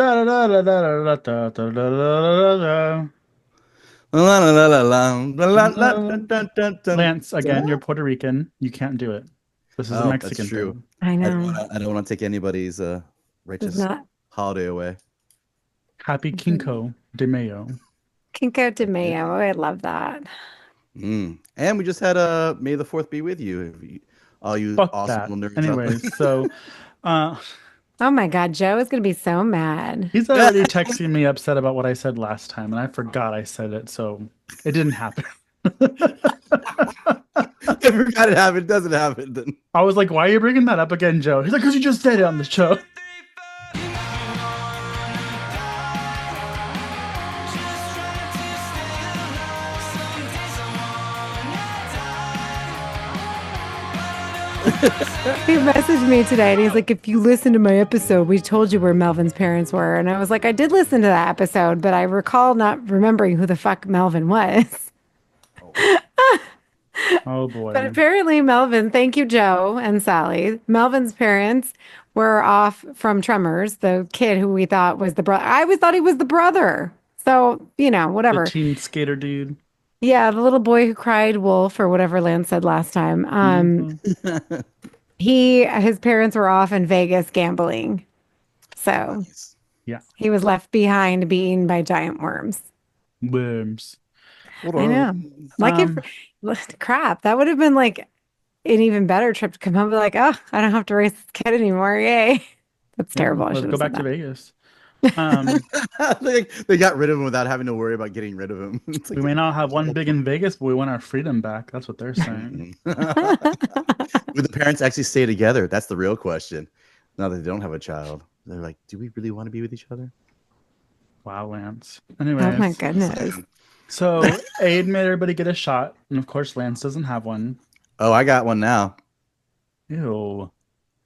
La, la, la, la, la, la, la, la, dun, dun, dun, dun, Lance, again, you're dun. Puerto Rican. You can't do it. This is a Oh, that's Mexican true. thing. I know. I don't want to take anybody's It's righteous not holiday away. Happy Cinco de Mayo. Cinco de Yeah. Mayo. I love that. And we just had May the 4th be with you. All you Fuck awesome that. little nerds out there. Anyways, so uh Oh my God, Joe is gonna be so mad. he's already texting me upset about what I said last time, and I forgot I said it, so it didn't happen. If you got it happen, it doesn't happen. Then. I was like, why are you bringing that up again, Joe? He's like, because you just said it on the show. He messaged me today and he's like, if you listen to my episode, we told you where Melvin's parents were. And I was like, I did listen to that episode, but I recall not remembering who the fuck Melvin was. Oh But boy. apparently, Melvin, thank you, Joe and Sally. Melvin's parents were off from Tremors, the kid who we thought was the brother. I always thought he was the brother. So, The whatever. teen skater dude. Yeah, the little boy who cried wolf or whatever Lance said last time. Mhm. His parents were off in Vegas gambling. So Nice. Yeah. he was left behind being by giant worms. Worms. Hold I know. on. Like crap, that would have been like an even better trip to come home and be like, oh, I don't have to raise this kid anymore. Yay. That's Yeah, terrible. I let's should go have said back to that. Vegas. Um, They got rid of him without having to worry about getting rid of him. It's we like may not have one big in Vegas, but we want our freedom back. That's what they're saying. Would the parents actually stay together? That's the real question. Now that they don't have a child, they're like, do we really want to be with each other? Wow, Lance. Oh my Anyways, goodness. so Aid made everybody get a shot, and of course, Lance doesn't have one. Oh, I got one now. Ew.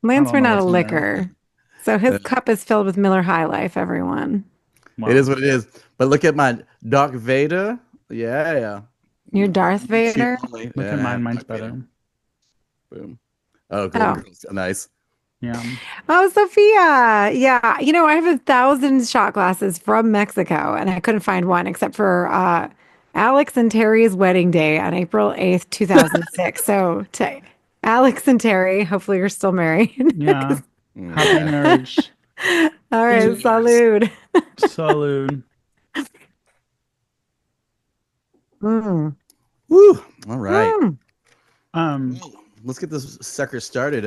Lance don't ran know out of what's in there. liquor. So his cup is filled with Miller High Life, everyone. Wow. It is what it is. But look at my Dark Vader. Yeah. Your Darth Vader? Look at mine. Mine's better. Boom. Oh, Golden Oh. Girls. Nice. Yeah. Oh, Sophia. Yeah. I have 1,000 shot glasses from Mexico, and I couldn't find one except for Alex and Terry's wedding day on April 8th, 2006. So to Alex and Terry, hopefully you're still married. Yeah. Happy marriage. All right. Cheers. Salud. Salud. Mm. Woo. All right. Mm. Um, Let's get this sucker started.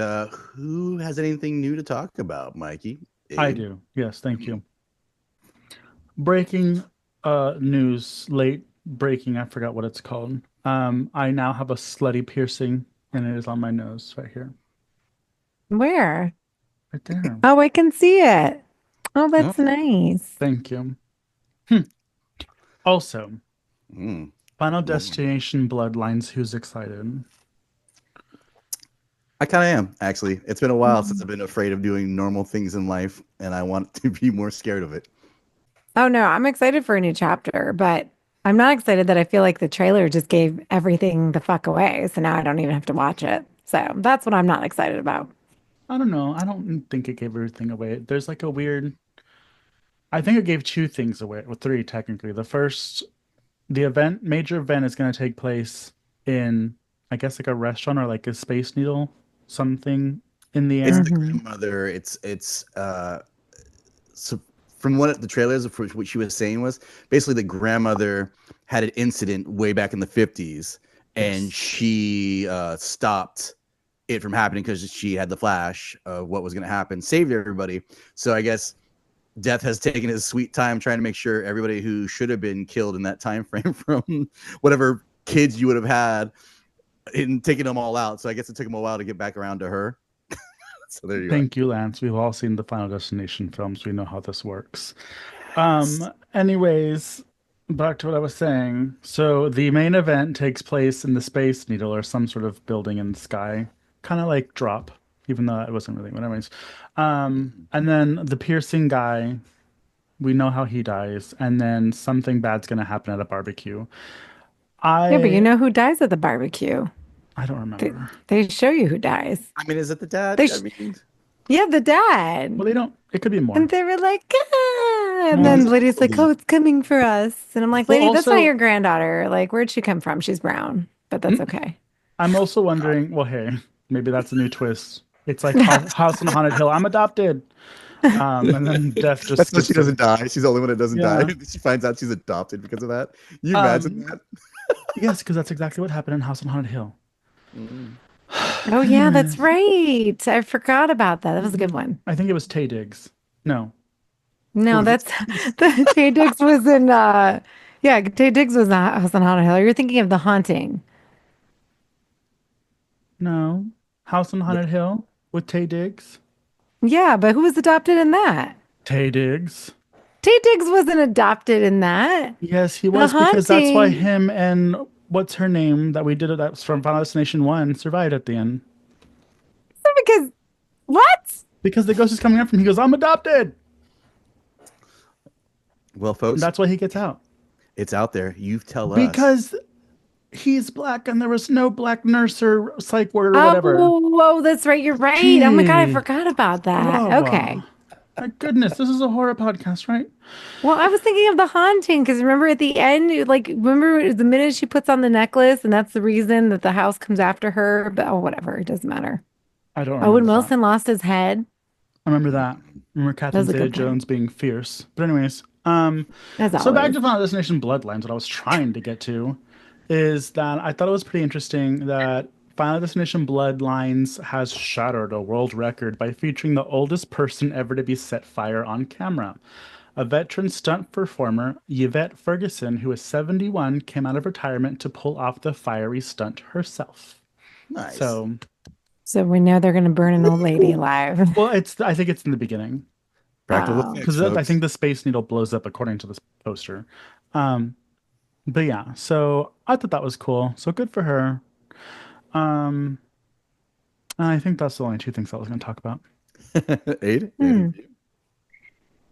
Who has anything new to talk about, Mikey? I Abe? do. Yes, thank you. Breaking news, late breaking, I forgot what it's called. I now have a slutty piercing and it is on my nose right here. Where? Right there. Oh, I can see it. Oh, that's Oh. nice. Thank you. Also, Mm. Final Destination Bloodlines, who's excited? I kind of am, actually. It's been a while since I've been afraid of doing normal things in life, and I want to be more scared of it. Oh no, I'm excited for a new chapter, but I'm not excited that I feel like the trailer just gave everything the fuck away. So now I don't even have to watch it. So that's what I'm not excited about. I don't know. I don't think it gave everything away. There's like a weird. I think it gave two things away, well, three technically. The first, the major event is going to take place in, I guess, like a restaurant or like a Space Needle, something in the It's air. the grandmother. It's so from what the trailers of what she was saying was basically the grandmother had an incident way back in the 50s, and Yes. she stopped it from happening because she had the flash of what was going to happen, saved everybody. So I guess Death has taken his sweet time trying to make sure everybody who should have been killed in that time frame from whatever kids you would have had in taking them all out. So I guess it took him a while to get back around to her. So there you Thank you, Lance. We've all seen the Final Destination films. We know how this works. Anyways, back to what I was saying. So the main event takes place in the Space Needle or some sort of building in the sky, kind of like Drop, even though it wasn't really. Anyways, and then the piercing guy, we know how he dies, and then something bad's gonna happen at a barbecue. Yeah, but you know who dies at the barbecue? I don't remember. They show you who dies. I mean, is it the dad? They I sh- mean, Yeah, the dad. Well, they don't. It could be more. And they were like, ah! And Well, then he's Lydia's like, old. oh, it's coming for us. And I'm like, Well, lady, that's not also- your granddaughter. Like, where'd she come from? She's brown, but that's okay. I'm also wondering. Well, hey, maybe that's a new twist. It's like House on Haunted Hill. I'm adopted. And then Death just. That's why she gets doesn't die. She's the only one that doesn't Yeah. die. She finds out she's adopted because of that. You imagine that? Yes, because that's exactly what happened in House on Haunted Hill. Oh, yeah, that's right. I forgot about that. That was a good one. I think it was Tay Diggs. No. No, that's the Tay Diggs was in yeah, Tay Diggs was in House on Haunted Hill. You're thinking of The Haunting. No. House on Haunted Hill with Tay Diggs. Yeah, but who was adopted in that? Tay Diggs. Tay Diggs wasn't adopted in that. Yes, he was, because that's why Haunting. him and what's her name that we did it that's from Final Destination 1 survived at the end. Because what? Because the ghost is coming after him. He goes, I'm adopted. Well, And folks, that's why he gets out. it's out there. You tell us. Because he's black and there was no black nurse or psych ward or whatever. Oh, whoa, that's right. You're right. Oh my God, I Gee. forgot about that. Whoa. Okay. My goodness, this is a horror podcast, right? Well, I was thinking of The Haunting because remember at the end, like, remember the minute she puts on the necklace and that's the reason that the house comes after her. But oh, whatever. It doesn't matter. I don't Oh, when remember that. Wilson lost his head. I remember that. I remember Catherine was a good part. Zeta-Jones being fierce. But anyways, As so back always. to Final Destination Bloodlines, what I was trying to get to is that I thought it was pretty interesting that Final Destination Bloodlines has shattered a world record by featuring the oldest person ever to be set fire on camera. A veteran stunt performer, Yvette Ferguson, who is 71, came out of retirement to pull off the fiery stunt herself. Nice. So, So we know they're going to burn an old lady alive. well, I think it's in the beginning. Practical Oh. effects, Because I folks. think the Space Needle blows up according to this poster. But yeah, so I thought that was cool. So good for her. And I think that's the only two things I was going to talk about. Aid?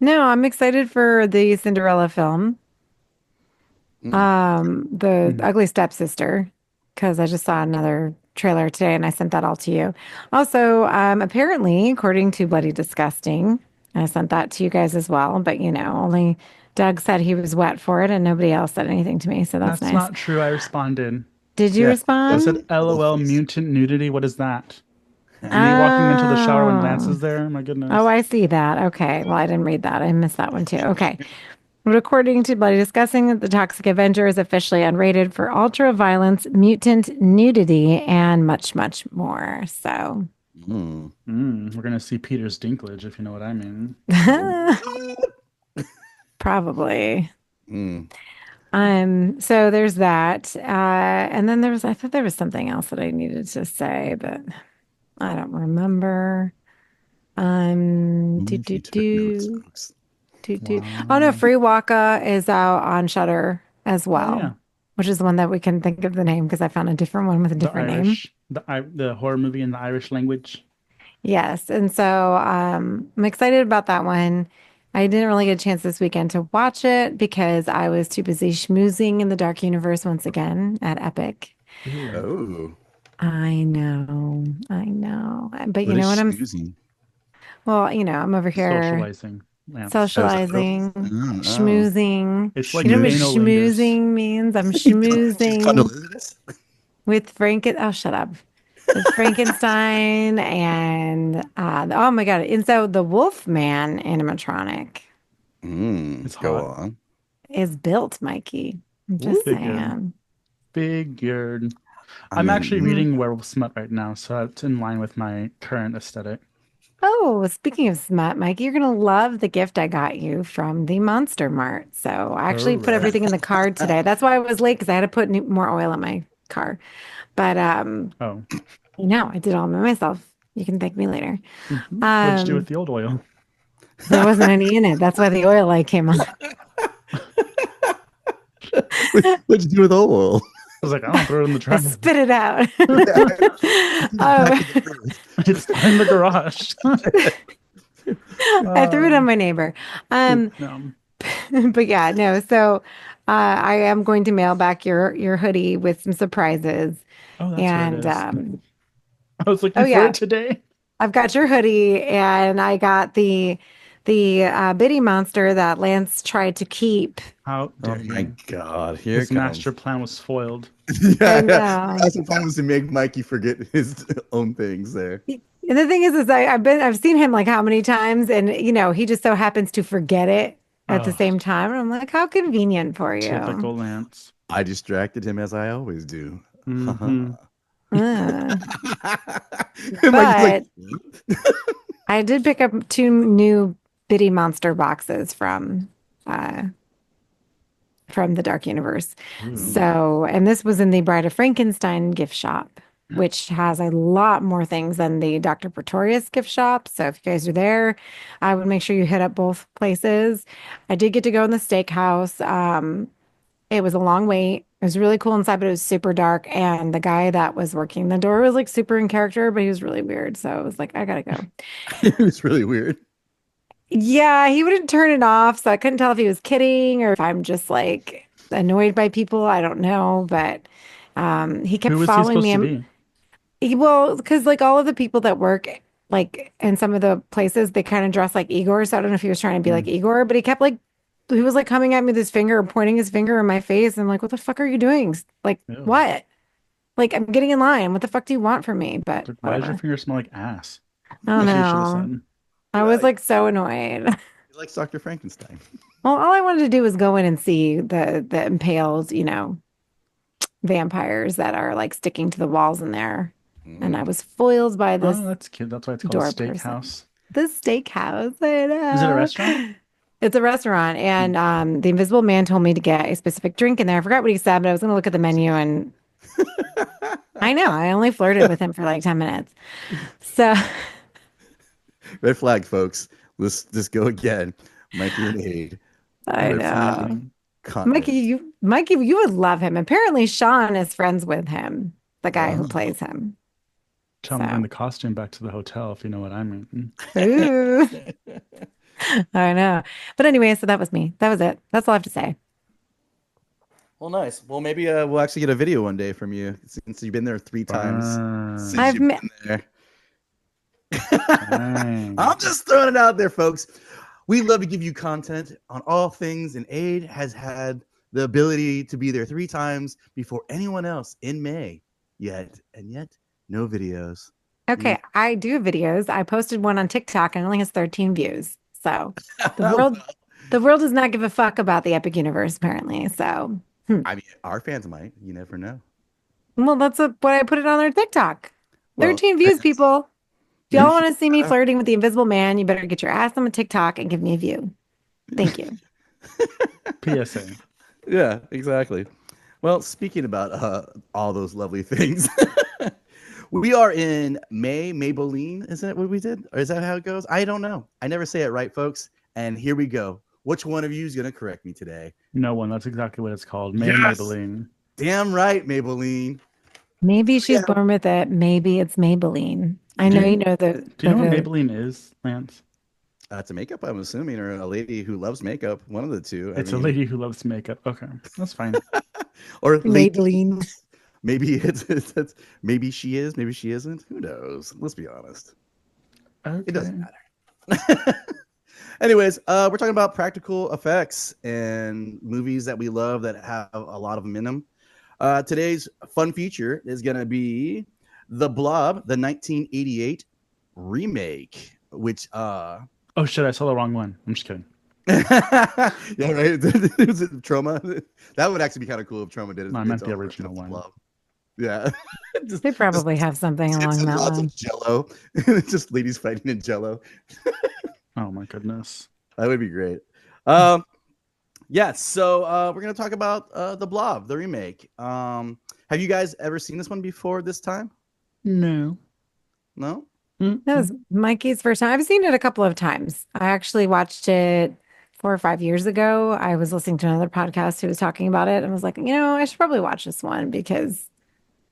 No, I'm excited for the Cinderella film. The Ugly Stepsister, because I just saw another trailer today and I sent that all to you. Also, apparently, according to Bloody Disgusting, I sent that to you guys as well, but only Doug said he was wet for it and nobody else said anything to me, so that's nice. not true. I responded. Did you Yeah, I respond? said, LOL, mutant nudity. What is that? Me walking into the shower when Lance is there. My goodness. Oh, I see that. Okay. Well, I didn't read that. I missed that one too. Okay. But according to Bloody Discussing, the Toxic Avenger is officially unrated for ultra violence, mutant nudity, and much, much more. So, We're going to see Peter's Dinklage, if you know what I mean. probably. Mm. So there's that. And then I thought there was something else that I needed to say, but I don't remember. She took notes, folks. Oh no, Free Waka is out on Shudder as well, yeah. which is the one that we can think of the name because I found a different one with a different name. The horror movie in the Irish language. Yes, and so I'm excited about that one. I didn't really get a chance this weekend to watch it because I was too busy schmoozing in the dark universe once again at Epic. Oh. I know. But you What know is what I'm schmoozing? well, I'm over here Socializing. Lance. socializing, schmoozing. It's like You know what analingus. schmoozing means? I'm schmoozing with oh, shut up. With Frankenstein and oh my God. And so the Wolfman animatronic It's Go hot. on. is built, Mikey. I'm just Figured. saying. Figured. I I'm mean, actually reading Werewolf Smut right now, so it's in line with my current aesthetic. Oh, speaking of smut, Mikey, you're gonna love the gift I got you from the Monster Mart. So I actually put everything in the card today. That's why I was late because I had to put more oil in my car. But Oh. I did all by myself. You can thank me later. What'd you do with the old oil? There wasn't any in it. That's why the oil light came on. What'd you do with oil? I was like, I don't throw it in the I trash. spit it out. It's in the garage. I threw it on my neighbor. No. But yeah, no. So I am going to mail back your hoodie with some surprises. Oh, that's And what it is. I was looking for yeah. it today. I've got your hoodie, and I got the Biddy monster that Lance tried to keep. How Oh dare my you? God, here His it comes. master plan was foiled. I Yeah. know. That's the plan was to make Mikey forget his own things there. And the thing is I've seen him like how many times, and he just so happens to forget it at the Oh, same time. And I'm like, how convenient for you. typical Lance. I distracted him as I always do. Hmm. Uh, Mikey's like, but I did pick up two new Biddy Monster boxes uh from the Dark Universe. Ooh. So, and this was in the Bride of Frankenstein gift shop, which has a lot more things than the Dr. Pretorius gift shop. So, if you guys are there, I would make sure you hit up both places. I did get to go in the steakhouse. It was a long wait. It was really cool inside, but it was super dark. And the guy that was working the door was like super in character, but he was really weird. So I was like, I gotta go. it was really weird. Yeah, he wouldn't turn it off, so I couldn't tell if he was kidding or if I'm just like annoyed by people. I don't know, but he kept Who was he following supposed me. to be? Well, because like all of the people that work like in some of the places, they kind of dress like Igor. So I don't know if he was trying to be like Mm. Igor, but he was like coming at me with his finger, pointing his finger in my face. I'm like, what the fuck are you doing? Like, Ew. what? Like, I'm getting in line. What the fuck do you want from me? But Like, why does your whatever. finger smell like ass? I don't That's what you should have know. said. I was like so annoyed. He likes Dr. Frankenstein. Well, all I wanted to do was go in and see the impaled, vampires that are like sticking to the walls in there. And I Mm. was foiled by Oh, this that's cute. That's why it's called a door person. steakhouse. The steakhouse, I Is it a know. restaurant? It's a restaurant, and the Invisible Man told me to get a specific drink in there. I forgot what he said, but I was going to look at the menu, and I know I only flirted with him for like 10 minutes. So Red flag, folks. Let's just go again. Mikey and Aid. I Red flag know. Mikey, content. you would love him. Apparently, Sean is friends with him, the guy who Oh. plays him. Tell him to bring So, the costume back to the hotel, if you know what I mean. ooh, I know. But anyway, so that was me. That was it. That's all I have to say. Well, nice. Well, maybe we'll actually get a video one day from you since you've been there 3 times since I've you've met. been there. Dang. I'm just throwing it out there, folks. We love to give you content on all things, and Aid has had the ability to be there 3 times before anyone else in May. Yet no videos. Okay, I do videos. I posted one on TikTok and it only has 13 views. So the Oh, world, the world does not give a fuck about the Epic Universe, apparently. So, I mean, our fans might. You never know. well, what I put it on their TikTok. Well, 13 views, people. If you y'all want should, to see me flirting with the Invisible Man, you better get your ass on the TikTok and give me a view. Thank you. PSA. yeah, exactly. Well, speaking about all those lovely things, we are in Maybelline. Isn't that what we did? Or is that how it goes? I don't know. I never say it right, folks. And here we go. Which one of you is going to correct me today? No one. That's exactly what it's called. Yes! Maybelline. Damn right, Maybelline. Maybe she's Yeah. born with it. Maybe it's Maybelline. I know Do you know the you know what the Maybelline is, Lance? It's a makeup, I'm assuming, or a lady who loves makeup. One of the two. It's a lady who loves makeup. Okay, that's fine. or Maybelline. Maybe maybe she is, maybe she isn't. Who knows? Let's be honest. It doesn't Okay. matter. Anyways, we're talking about practical effects and movies that we love that have a lot of them in them. Today's fun feature is going to be The Blob, the 1988 remake, which Oh shit! I saw the wrong one. I'm just kidding. yeah, right. Was it Trauma? That would actually be kind of cool if Trauma did it. No, I meant the original one. Blob. Yeah. They probably have something along that lots line. of Jello. Just ladies fighting in Jello. Oh my goodness. That would be great. Yeah, so we're gonna talk about the Blob, the remake. Have you guys ever seen this one before this time? No. No? That was Mikey's first time. I've seen it a couple of times. I actually watched it 4 or 5 years ago. I was listening to another podcast who was talking about it and was like, I should probably watch this one because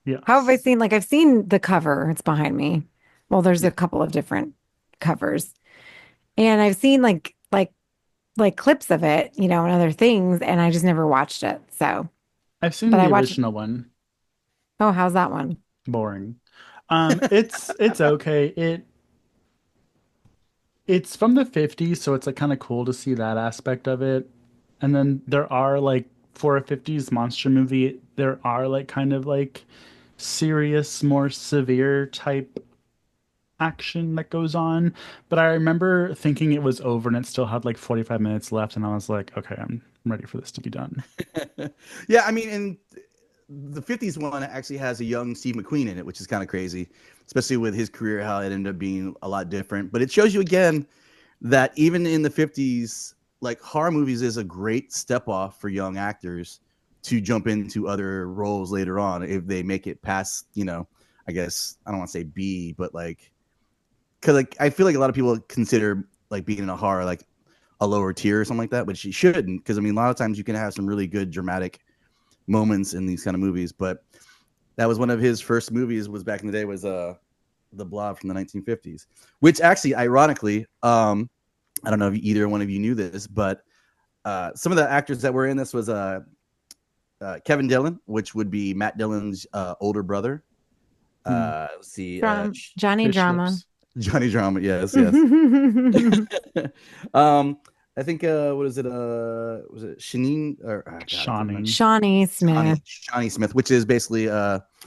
Yeah. how have I seen I've seen the cover. It's behind me. Well, there's a couple of different covers. And I've seen like clips of it, and other things, and I just never watched it. So, I've seen but I the watched. original one. Oh, how's that one? Boring. It's okay. It's from the 50s, so it's like kind of cool to see that aspect of it. And then there are like for a 50s monster movie, there are like kind of like serious, more severe type action that goes on. But I remember thinking it was over and it still had like 45 minutes left, and I was like, okay, I'm ready for this to be done. Yeah, I mean, and the 50s one actually has a young Steve McQueen in it, which is kind of crazy, especially with his career, how it ended up being a lot different. But it shows you again that even in the 50s, like horror movies is a great step off for young actors to jump into other roles later on if they make it past, I guess I don't want to say B, but like, because like I feel like a lot of people consider like being in a horror like a lower tier or something like that, but she shouldn't, because I mean a lot of times you can have some really good dramatic moments in these kind of movies. But that was one of his first movies, was back in the day, was the Blob from the 1950s, which actually ironically, I don't know if either one of you knew this, but some of the actors that were in this was Kevin Dillon, which would be Matt Dillon's older brother. Let's see, From Johnny Fish Drama. lips. Johnny Drama, yes. I think what is it? Was it Shanine or God, I can't remember. Shawnee. Shawnee Smith. Shawnee Smith, which is basically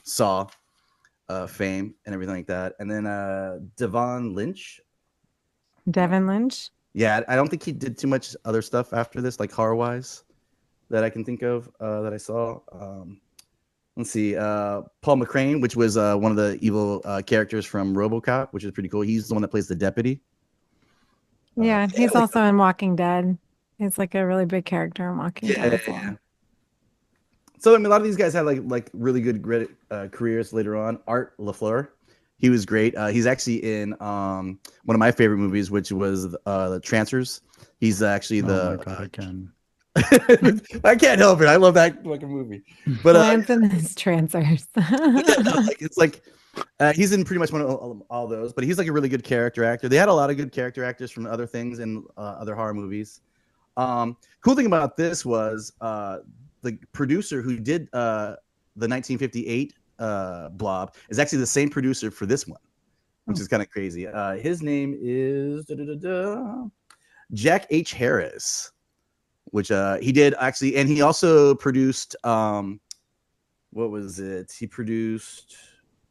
Saw fame and everything like that. And then Devon Lynch. Devin Lynch. Yeah, I don't think he did too much other stuff after this, like horror wise, that I can think of that I saw. Let's see, Paul McCrane, which was one of the evil characters from RoboCop, which is pretty cool. He's the one that plays the deputy. Yeah, he's also in Walking Dead. He's like a really big character in Walking Dead as well. Yeah. So I mean, a lot of these guys had like really good careers later on. Art LaFleur, he was great. He's actually in one of my favorite movies, which was the Trancers. He's actually Oh my God, again. I can't help it. I love that fucking movie. But Lance and his Trancers. it's like he's in pretty much one of all those. But he's like a really good character actor. They had a lot of good character actors from other things and other horror movies. Cool thing about this was the producer who did the 1958 Blob is actually the same producer for this one, which is kind of crazy. His name is Jack H. Harris, which he did actually, and he also produced what was it? He produced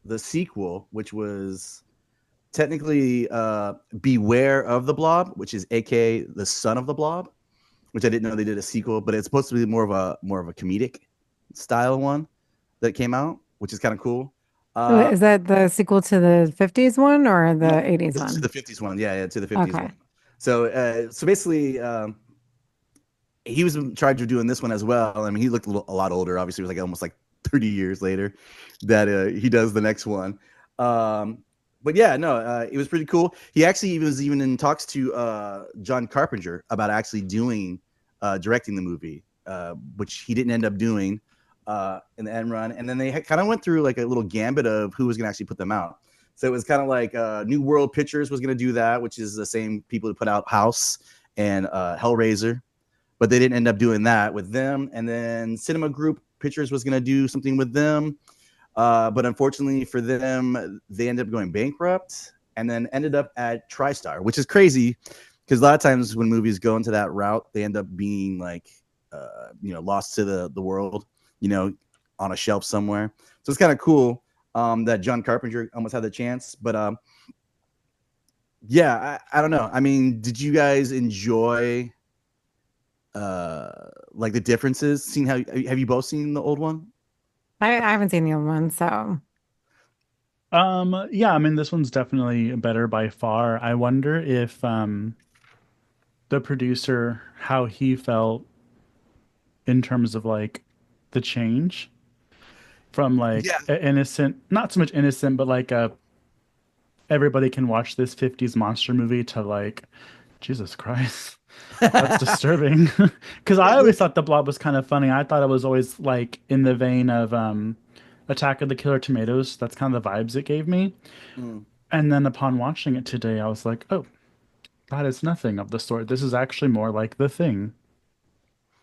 the sequel, which was technically Beware of the Blob, which is aka the Son of the Blob, which I didn't know they did a sequel, but it's supposed to be more of a comedic style one that came out, which is kind of cool. Is that the sequel to the 50s one or the 80s one? To the 50s one, yeah, to the 50s Okay. one. So basically, he was in charge of doing this one as well. I mean, he looked a lot older. Obviously, it was like almost like 30 years later that he does the next one. But yeah, no, it was pretty cool. He actually was even in talks to John Carpenter about actually doing directing the movie, which he didn't end up doing in the end run. And then they kind of went through like a little gambit of who was going to actually put them out. So it was kind of like New World Pictures was going to do that, which is the same people who put out House and Hellraiser. But they didn't end up doing that with them. And then Cinema Group Pictures was going to do something with them. But unfortunately for them, they ended up going bankrupt and then ended up at TriStar, which is crazy because a lot of times when movies go into that route, they end up being like, lost to the world, on a shelf somewhere. So it's kind of cool that John Carpenter almost had the chance. But yeah, I don't know. I mean, did you guys enjoy like the differences? Have you both seen the old one? I haven't seen the old one, so Yeah, I mean this one's definitely better by far. I wonder if the producer, how he felt in terms of like the change from like innocent, not so much innocent, but like a everybody can watch this 50s monster movie to like Jesus Christ. That's disturbing. Because I always thought the Blob was kind of funny. I thought it was always like in the vein of Attack of the Killer Tomatoes. That's kind of the vibes it gave me. And then upon watching it today, I was like, oh, that is nothing of the sort. This is actually more like The Thing.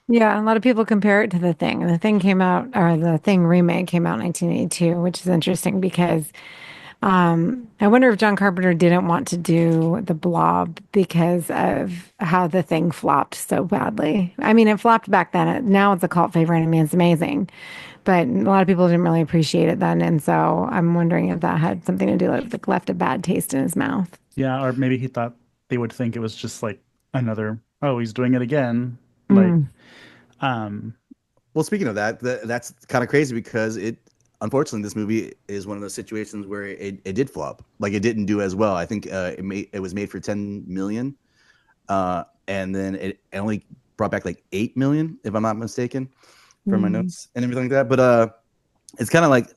yeah, a lot of people compare it to The Thing. And The Thing came out, or The Thing remake came out in 1982, which is interesting because I wonder if John Carpenter didn't want to do The Blob because of how the thing flopped so badly. I mean, it flopped back then. Now it's a cult favorite. I mean, it's amazing, but a lot of people didn't really appreciate it then. And so I'm wondering if that had something to do with like left a bad taste in his mouth. Yeah, or maybe he thought they would think it was just like another, oh, he's doing it again. Like, Mm. um, Well, speaking of that, that's kind of crazy because unfortunately, this movie is one of those situations where it did flop. Like it didn't do as well. I think it was made for 10 million, and then it only brought back like 8 million, if I'm not mistaken, from my Mm. notes and everything like that. But it's kind of like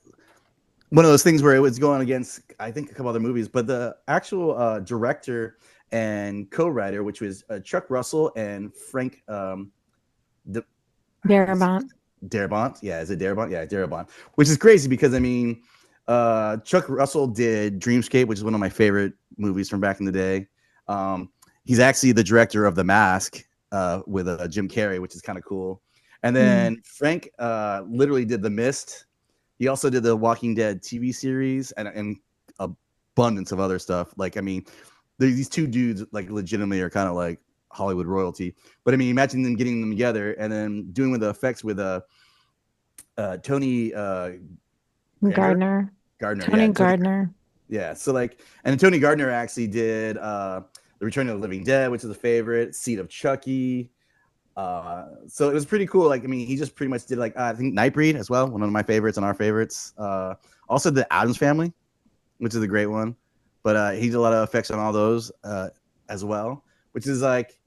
one of those things where it was going against, I think, a couple other movies. But the actual director and co-writer, which was Chuck Russell and Frank D- Darabont. Darabont. Yeah, is it Darabont? Yeah, Darabont. Which is crazy because I mean, Chuck Russell did Dreamscape, which is one of my favorite movies from back in the day. He's actually the director of The Mask with Jim Carrey, which is kind of cool. And then Frank literally did The Mist. He also did the Walking Dead TV series and abundance of other stuff. Like, I mean, these two dudes like legitimately are kind of like Hollywood royalty. But I mean, imagine them getting them together and then doing with the effects with Tony Gardner. Gardner, Tony Gardner. yeah. So like, and Tony Gardner actually did The Return of the Living Dead, which is a favorite, Seed of Chucky. So it was pretty cool. Like, I mean, he just pretty much did like I think Nightbreed as well, one of my favorites and our favorites. Also the Addams Family, which is a great one. But he did a lot of effects on all those as well, which is like,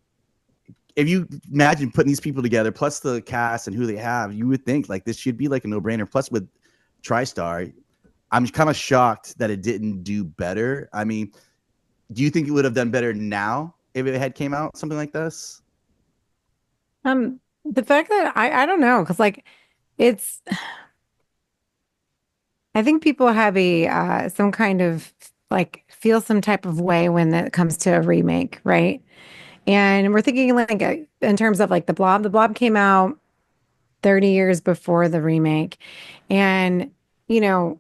if you imagine putting these people together, plus the cast and who they have, you would think like this should be like a no-brainer. Plus with TriStar, I'm kind of shocked that it didn't do better. I mean, do you think it would have done better now if it had came out something like this? The fact that I don't know, because like it's I think people have a some kind of like feel some type of way when it comes to a remake, right? And we're thinking like in terms of like the Blob. The Blob came out 30 years before the remake. And, you know,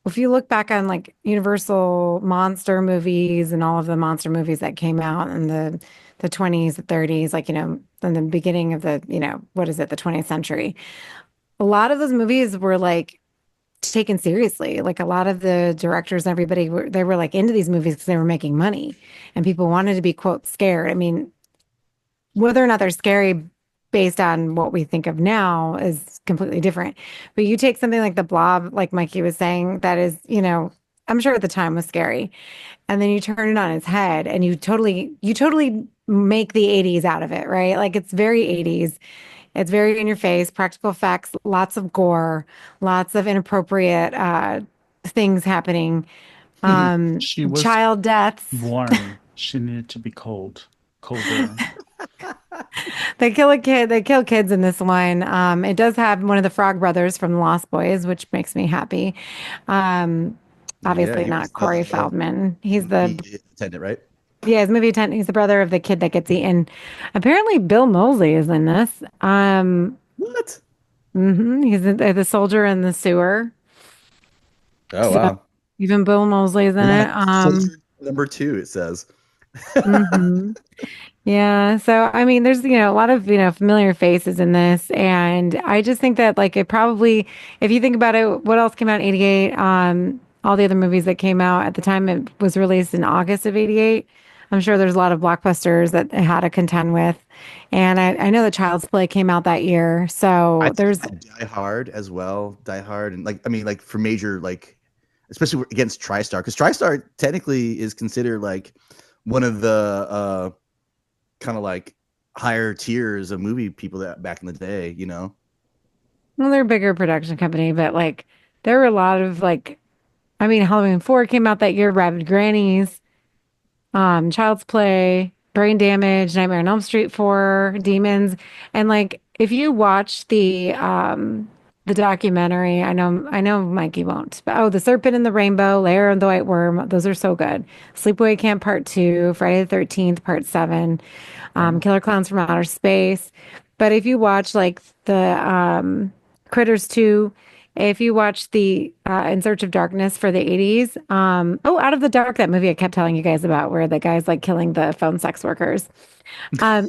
if you look back on like Universal monster movies and all of the monster movies that came out in the 20s, the 30s, like, you know, in the beginning of the, you know, what is it, the 20th century, a lot of those movies were like taken seriously. Like a lot of the directors and everybody were they were like into these movies because they were making money and people wanted to be quote scared. I mean, whether or not they're scary based on what we think of now is completely different. But you take something like the Blob, like Mikey was saying, that is, you know, I'm sure at the time was scary. And then you turn it on its head and you totally make the 80s out of it, right? Like it's very 80s. It's very in your face, practical effects, lots of gore, lots of inappropriate things happening, she was child deaths. warm. She needed to be colder. They kill a kid. They kill kids in this one. It does have one of the Frog Brothers from The Lost Boys, which makes me happy. Um, Yeah, Obviously he was not Corey the Feldman. He's the movie attendant, right? yeah, his movie attendant. He's the brother of the kid that gets eaten. Apparently, Bill Moseley is in this. What? He's the soldier in the sewer. Oh So wow. even Bill Moseley's in Yeah, it. Soldier number 2, it says. Mhm. Yeah. So, I mean, there's, you know, a lot of, you know, familiar faces in this. And I just think that, like, it probably, if you think about it, what else came out in 88? All the other movies that came out at the time it was released in August of 88. I'm sure there's a lot of blockbusters that it had to contend with. And I know that Child's Play came out that year. I So think there's, Die Hard as well. Die Hard, and like I mean, like for major, like especially against TriStar, because TriStar technically is considered like one of the kind of like higher tiers of movie people that back in the day, you know. well, they're a bigger production company, but like, there were a lot of like, I mean, Halloween 4 came out that year, Rabid Grannies. Child's Play, Brain Damage, Nightmare on Elm Street 4, Demons. And like if you watch the documentary, I know Mikey won't. But oh, The Serpent and the Rainbow, Lair of the White Worm, those are so good. Sleepaway Camp Part 2, Friday the 13th Part 7, Okay. Killer Clowns from Outer Space. But if you watch like the Critters 2, If you watch the In Search of Darkness for the 80s, Out of the Dark, that movie I kept telling you guys about, where the guy's like killing the phone sex workers. Um,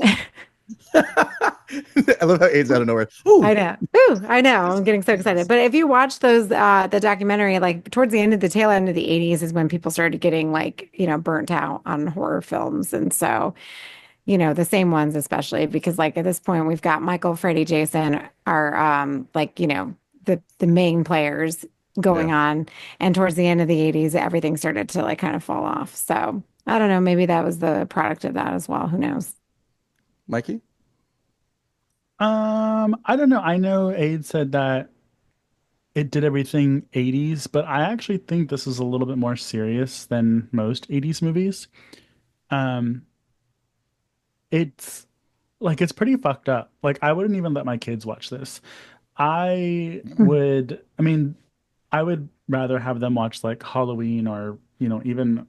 I love how AIDS out of nowhere. Ooh, I know. Ooh, I know. I'm getting so excited. But if you watch those, the documentary, like towards the end of the tail end of the 80s is when people started getting like, burnt out on horror films. And so, the same ones, especially because like at this point we've got Michael, Freddie, Jason are like, the main players going yeah, on. And towards the end of the 80s, everything started to like kind of fall off. So I don't know, maybe that was the product of that as well. Who knows? Mikey. I don't know. I know Aid said that it did everything 80s, but I actually think this is a little bit more serious than most 80s movies. Um, it's it's pretty fucked up. Like I wouldn't even let my kids watch this. I mean, I would rather have them watch like Halloween or, even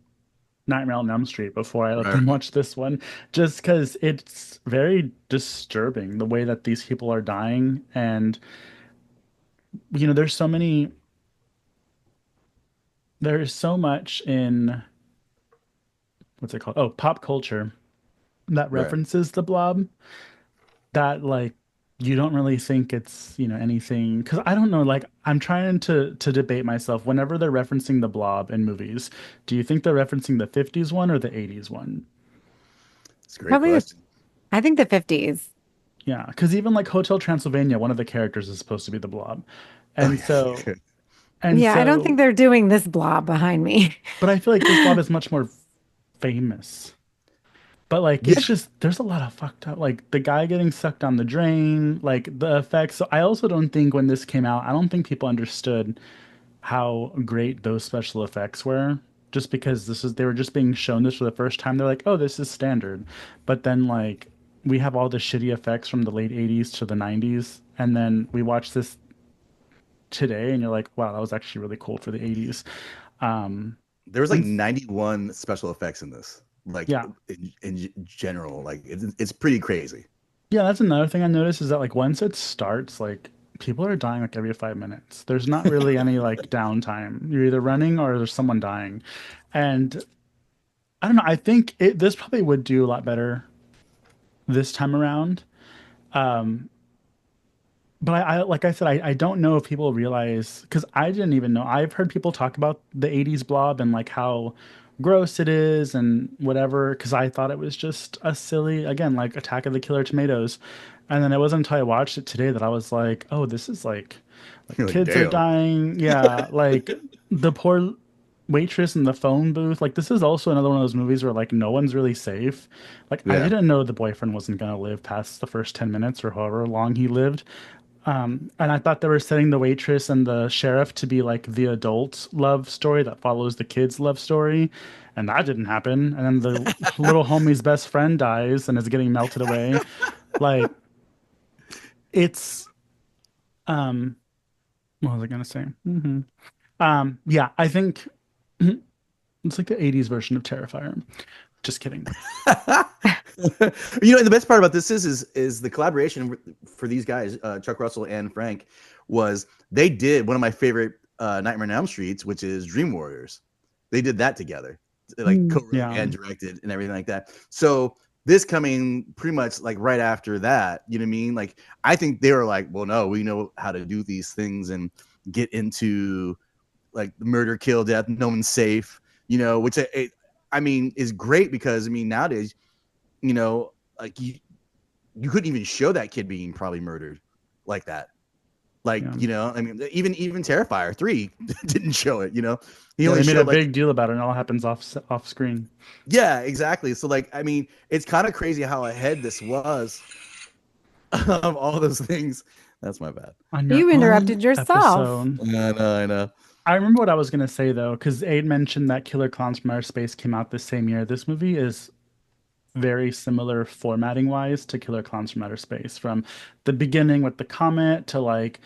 Nightmare on Elm Street before I let Right. them watch this one, just because it's very disturbing the way that these people are dying. And, there's there's so much in what's it called? Oh, pop culture that Right. references the blob that you don't really think it's, anything. Because I don't know, like I'm trying to debate myself whenever they're referencing the blob in movies. Do you think they're referencing the 50s one or the 80s one? It's a great Probably, question. I think the 50s. Yeah, because even like Hotel Transylvania, one of the characters is supposed to be the blob. Oh And so yeah. and Yeah, I don't think so they're doing this blob behind me. but I feel like this blob is much more famous. But like Yeah. it's just there's a lot of fucked up like the guy getting sucked down the drain, like the effects. So I also don't think when this came out, I don't think people understood how great those special effects were. Just because they were just being shown this for the first time. They're like, oh, this is standard. But then like we have all the shitty effects from the late 80s to the 90s. And then we watch this today and you're like, wow, that was actually really cool for the 80s. Um, There was like and 91 special effects in this, like yeah, in general. Like it's pretty crazy. yeah, that's another thing I noticed is that like once it starts, like people are dying like every 5 minutes. There's not really any like downtime. You're either running or there's someone dying. And I don't know, I think this probably would do a lot better this time around. Um, but I like I said, I don't know if people realize because I didn't even know. I've heard people talk about the 80s blob and like how gross it is and whatever, because I thought it was just a silly, again, like Attack of the Killer Tomatoes. And then it wasn't until I watched it today that I was like, oh, this is like You're like, kids are damn. dying. Yeah, like the poor waitress in the phone booth. Like this is also another one of those movies where like no one's really safe. Like I Yeah. didn't know the boyfriend wasn't gonna live past the first 10 minutes or however long he lived. And I thought they were setting the waitress and the sheriff to be like the adult love story that follows the kid's love story. And that didn't happen. And then the little homie's best friend dies and is getting melted away. Like it's um what was I gonna say? Yeah, I think it's like the 80s version of Terrifier. Just kidding. The best part about this is the collaboration for these guys, Chuck Russell and Frank, was they did one of my favorite Nightmare on Elm Streets, which is Dream Warriors. They did that together, like Mm. co-wrote Yeah. and directed and everything like that. So this coming pretty much like right after that, you know what I mean? Like I think they were like, well, no, we know how to do these things and get into like murder, kill, death, no one's safe, which I mean is great because I mean nowadays, like you couldn't even show that kid being probably murdered like that. Like, Yeah. I mean, even Terrifier 3 didn't show it, He Yeah, only they made a showed like big deal about it and it all happens off screen. yeah, exactly. So like I mean, it's kind of crazy how ahead this was of all those things. That's my bad. On your You own interrupted yourself. episode. I know. I remember what I was gonna say though, because Aid mentioned that Killer Clowns from Outer Space came out the same year. This movie is very similar formatting wise to Killer Clowns from Outer Space, from the beginning with the comet to like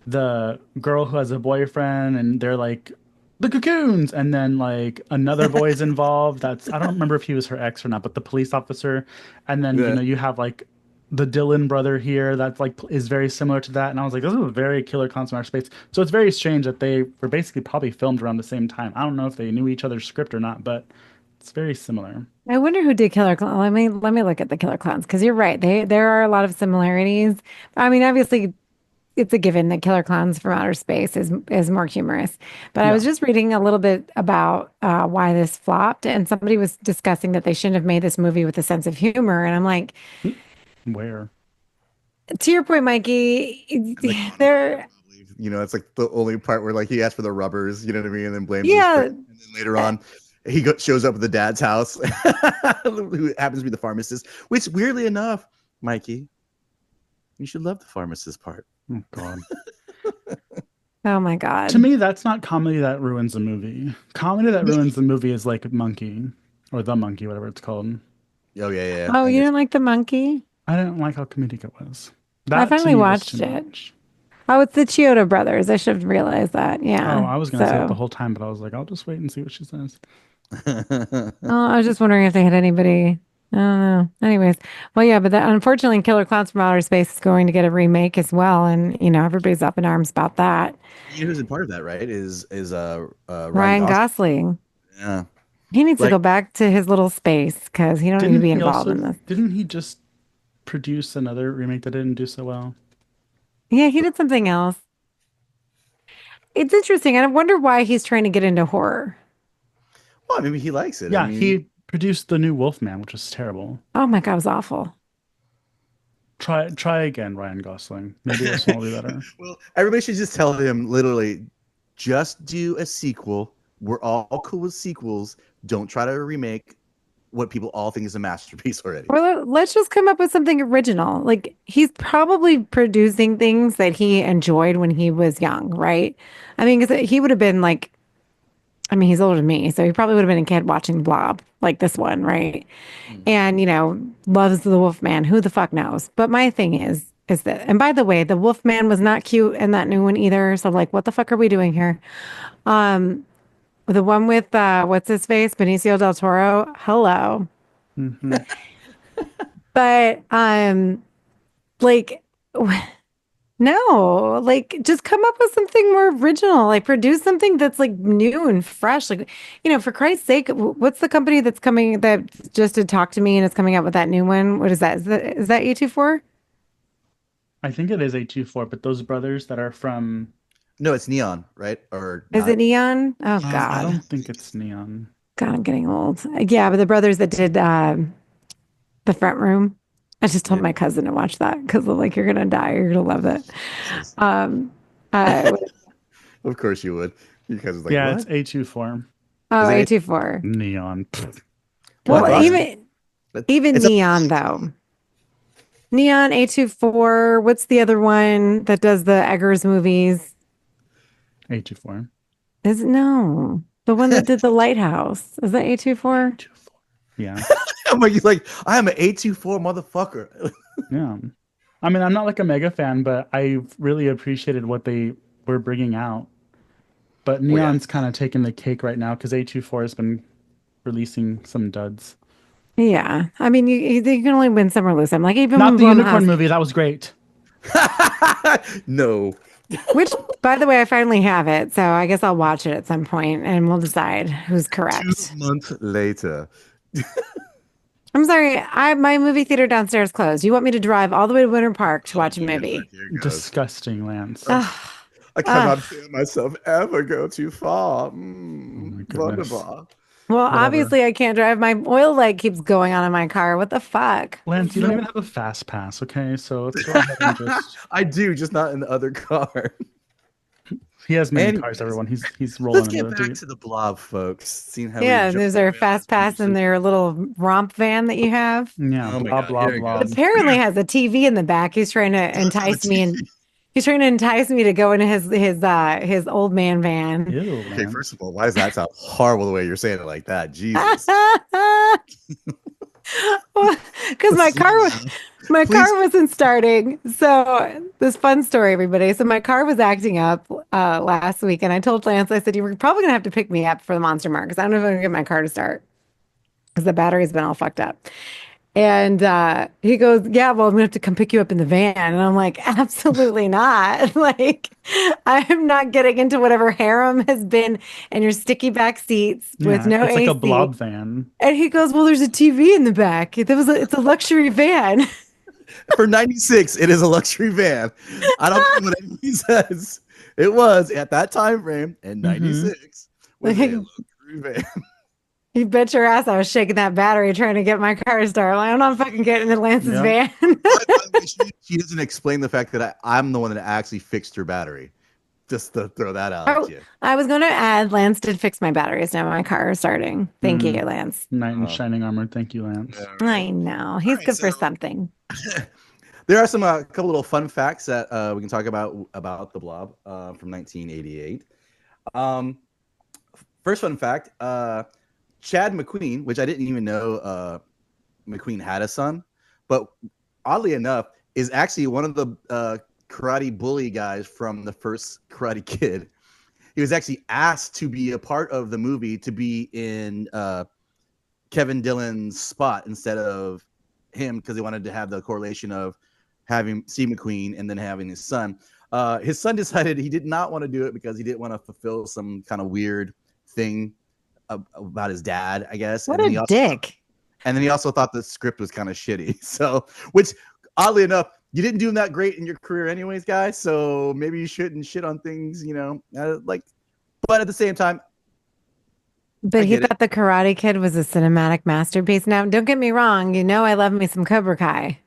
the girl who has a boyfriend and they're like the cocoons, and then like another boy's involved. That's I don't remember if he was her ex or not, but the police officer, and then Yeah. you have like the Dillon brother here that like is very similar to that, and I was like, this is a very killer concept in outer space. So it's very strange that they were basically probably filmed around the same time. I don't know if they knew each other's script or not, but it's very similar. I wonder who did Killer Clowns. Let me look at the Killer Clowns because you're right. There are a lot of similarities. I mean, obviously, it's a given that Killer Clowns from Outer Space is more humorous. But I Yeah. was just reading a little bit about why this flopped, and somebody was discussing that they shouldn't have made this movie with a sense of humor. And I'm like, Where? to your point, Mikey, Like, there, it's like the only part where like he asked for the rubbers, you know what I mean, and then blames his yeah, friend. And then later on, shows up at the dad's house, who happens to be the pharmacist. Which, weirdly enough, Mikey, you should love the pharmacist part. Oh God. oh my God. To me, that's not comedy that ruins a movie. Comedy that ruins the movie is like Monkey or The Monkey, whatever it's called. Oh yeah. Oh, you didn't like the monkey? I didn't like how comedic it was. I That to finally me was watched too it. much. Oh, it's the Chiodo brothers. I should have realized that. Yeah. Oh, I was gonna say it the So, whole time, but I was like, I'll just wait and see what she says. oh, I was just wondering if they had anybody. I don't know. Anyways, well, yeah, but unfortunately, Killer Clowns from Outer Space is going to get a remake as well, and everybody's up in arms about that. You know who's a part of that, right? Is Ryan Gosling. Yeah. He needs to Like- go back to his little space because he don't need to be involved in this. Didn't he just produce another remake that didn't do so well? Yeah, he did something else. It's interesting. I wonder why he's trying to get into horror. Well, maybe he likes it. Yeah, I mean, he produced the new Wolfman, which was terrible. Oh my God, it was awful. Try again, Ryan Gosling. Maybe this one will be better. well, everybody should just tell him literally, just do a sequel. We're all cool with sequels. Don't try to remake what people all think is a masterpiece already. Or let's just come up with something original. Like he's probably producing things that he enjoyed when he was young, right? I mean, because he would have been like, I mean, he's older than me, so he probably would have been a kid watching Blob, like this one, right? And loves the Wolfman. Who the fuck knows? But my thing is that, and by the way, the Wolfman was not cute in that new one either. So like, what the fuck are we doing here? The one with what's his face, Benicio del Toro. Hello. Mm-hmm. But like no, like just come up with something more original. Like produce something that's like new and fresh. Like, for Christ's sake, what's the company that's coming that just did Talk to Me and is coming out with that new one? What is that? Is that A24? I think it is A24, but those brothers that are from No, it's Neon, right? Or Is not? it Neon? Oh I God. don't think it's Neon. God, I'm getting old. Yeah, but the brothers that did The Front Room. I just told my cousin to watch that because I'm like, you're gonna die. You're gonna love it. Um, Of course you would. Your cousin's like, Yeah, what? it's A24. oh, Is it A24. Neon. Pfft. Well, Well, even it's a- Neon though. Neon A24. What's the other one that does the Eggers movies? A24. Is it no the one that did the Lighthouse? Is that A24? Yeah. I'm like, I am an A24 motherfucker. Yeah. I mean, I'm not like a mega fan, but I really appreciated what they were bringing out. But yeah. Neon's kind of taking the cake right now because A24 has been releasing some duds. Yeah, I mean, you can only win some or lose some. Like even Not when the unicorn Blumhouse- movie. That was great. No. Which, by the way, I finally have it, so I guess I'll watch it at some point, and we'll decide who's correct. 2 months later. I'm sorry, my movie theater downstairs closed. You want me to drive all the way to Winter Park to watch a movie? Here goes. Disgusting, Lance. Ugh. I cannot feel myself ever go too far. my goodness. Wunderbar. Well, Whatever. obviously I can't drive. My oil light keeps going on in my car. What the fuck? Lance, you don't even have a fast pass, okay? So let's go ahead and just. I do, just not in the other car. He has many Anyways, cars, everyone. He's rolling Let's get into back it. to the Blob, folks. Seeing how Yeah, we there's jumped our around fast pass and and their little romp van that you have. Yeah, Oh my blah, God, blah, here it blah. goes. Apparently has a TV in the back. He's trying to entice me and he's trying to entice me to go into his old man van. Ew, Okay, man. first of all, why does that sound horrible the way you're saying it like that? Jesus. Because my car wasn't starting. So this fun story, everybody. So my car was acting up last week, and I told Lance, I said, "You're probably gonna have to pick me up for the Monster Mart because I don't know if I'm gonna get my car to start because the battery's been all fucked up." And he goes, yeah, well, I'm gonna have to come pick you up in the van. And I'm like, absolutely not. Like, I'm not getting into whatever harem has been in your sticky back seats with Yeah, no it's like a AC. blob van. And he goes, well, there's a TV in the back. It's a luxury van. For 96, it is a luxury van. I don't care what anybody says. It was at that time frame in 96 was Like, a luxury van. you bet your ass I was shaking that battery trying to get my car to start. Like, I'm not fucking getting in Lance's Yeah. van. By the way, she doesn't explain the fact that I'm the one that actually fixed her battery. Just to throw that out at you. I was going to add, Lance did fix my batteries. Now my car is starting. Thank you, Lance. Knight in shining armor. Thank you, Lance. Yeah, right. I know. He's Right, good for something. There are some couple little fun facts that we can talk about the Blob from 1988. First fun fact, Chad McQueen, which I didn't even know McQueen had a son, but oddly enough, is actually one of the karate bully guys from the first Karate Kid. He was actually asked to be a part of the movie to be in Kevin Dillon's spot instead of him because they wanted to have the correlation of having Steve McQueen and then having his son. His son decided he did not want to do it because he didn't want to fulfill some kind of weird thing about his dad, I guess. What and a dick. And then he also thought the script was kind of shitty. So, which oddly enough, you didn't do that great in your career anyways, guys. So maybe you shouldn't shit on things, but at the same time. But he thought the Karate Kid was a cinematic masterpiece. Now, don't get me wrong. I love me some Cobra Kai.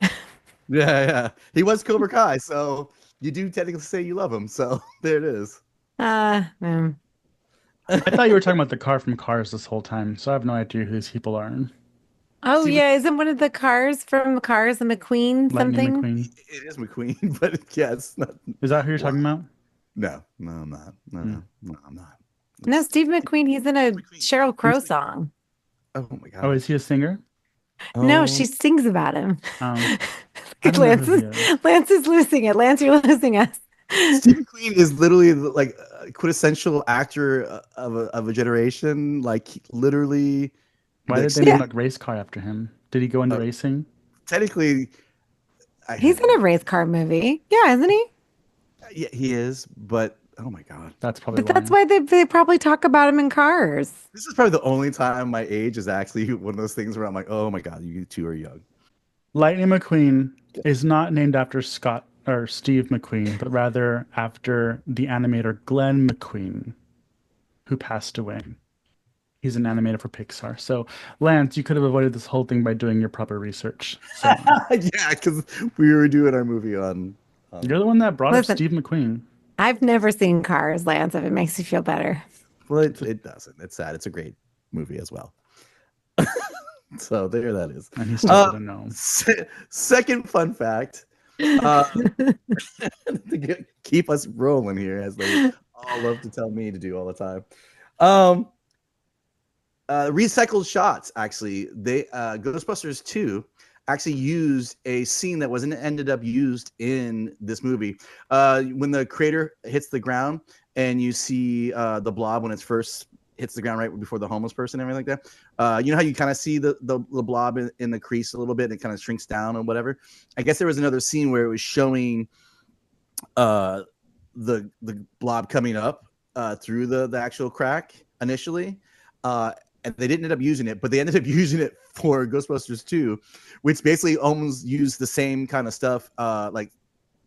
Yeah. He was Cobra Kai. So you do technically say you love him. So there it is. I thought you were talking about the car from Cars this whole time. So I have no idea who these people are. Oh, yeah. Isn't one of the cars from Cars the McQueen Lightning something? McQueen. It is McQueen, but yeah, it's not. Is that who you're talking about? No, I'm not. No, I'm not. No, Steve McQueen. He's in a Sheryl Crow song. Oh my god. Oh, is he a singer? No, she sings about him. Lance is losing it. Lance, you're losing us. Steve McQueen is literally like a quintessential actor of a generation. Like literally. Why did they name a race car after him? Did he go into racing? Technically, he's in a race car movie. Yeah, isn't he? Yeah, he is. But oh my god, that's probably. But that's why they probably talk about him in Cars. This is probably the only time my age is actually one of those things where I'm like, oh my god, you two are young. Lightning McQueen is not named after Scott or Steve McQueen, but rather after the animator Glenn McQueen, who passed away. He's an animator for Pixar. So, Lance, you could have avoided this whole thing by doing your proper research. So. Yeah, because we were doing our movie on. You're the one that brought up Steve McQueen. I've never seen Cars, Lance, if it makes you feel better. Well, it doesn't. It's sad. It's a great movie as well. So there that is. And he still didn't know. Second fun fact. To keep us rolling here, as they all love to tell me to do all the time. Recycled shots, actually. They Ghostbusters 2 actually used a scene that ended up used in this movie. When the crater hits the ground and you see the blob when it first hits the ground right before the homeless person and everything like that. You know how you kind of see the blob in the crease a little bit and it kind of shrinks down or whatever. I guess there was another scene where it was showing the blob coming up through the actual crack initially. And they didn't end up using it, but they ended up using it for Ghostbusters 2, which basically almost used the same kind of stuff, like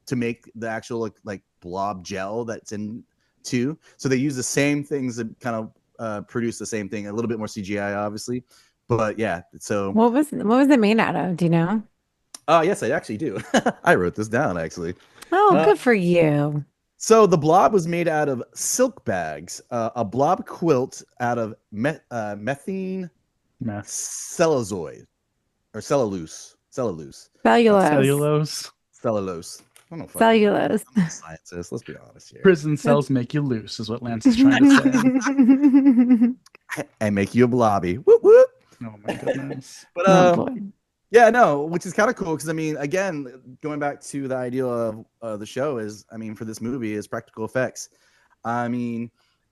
to make the actual like blob gel that's in 2. So they use the same things that kind of produce the same thing, a little bit more CGI, obviously. But yeah, so what was it made out of? Do you know? Yes, I actually do. I wrote this down actually. Oh, good for you. So the blob was made out of silk bags, a blob quilt out of methane celluloid or cellulose. Cellulose. Cellulose. I don't know. Cellulose. I'm a scientist. Let's be honest here. Prison cells make you loose, is what Lance is trying to say. And make you a blobby. Whoop whoop. Oh my goodness. But yeah, no, which is kind of cool because I mean, again, going back to the idea of the show is, I mean, for this movie is practical effects. I mean,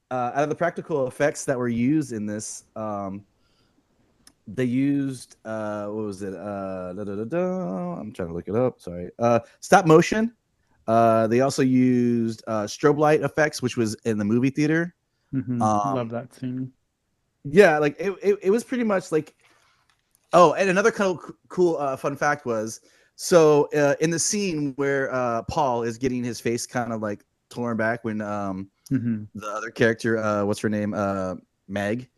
out of the practical effects that were used in this, they used what was it? I'm trying to look it up. Sorry. Stop motion. They also used strobe light effects, which was in the movie theater. Love that scene. Yeah, like it was pretty much like. Oh, and another kind of cool fun fact was so in the scene where Paul is getting his face kind of like torn back when the other character, what's her name, Meg,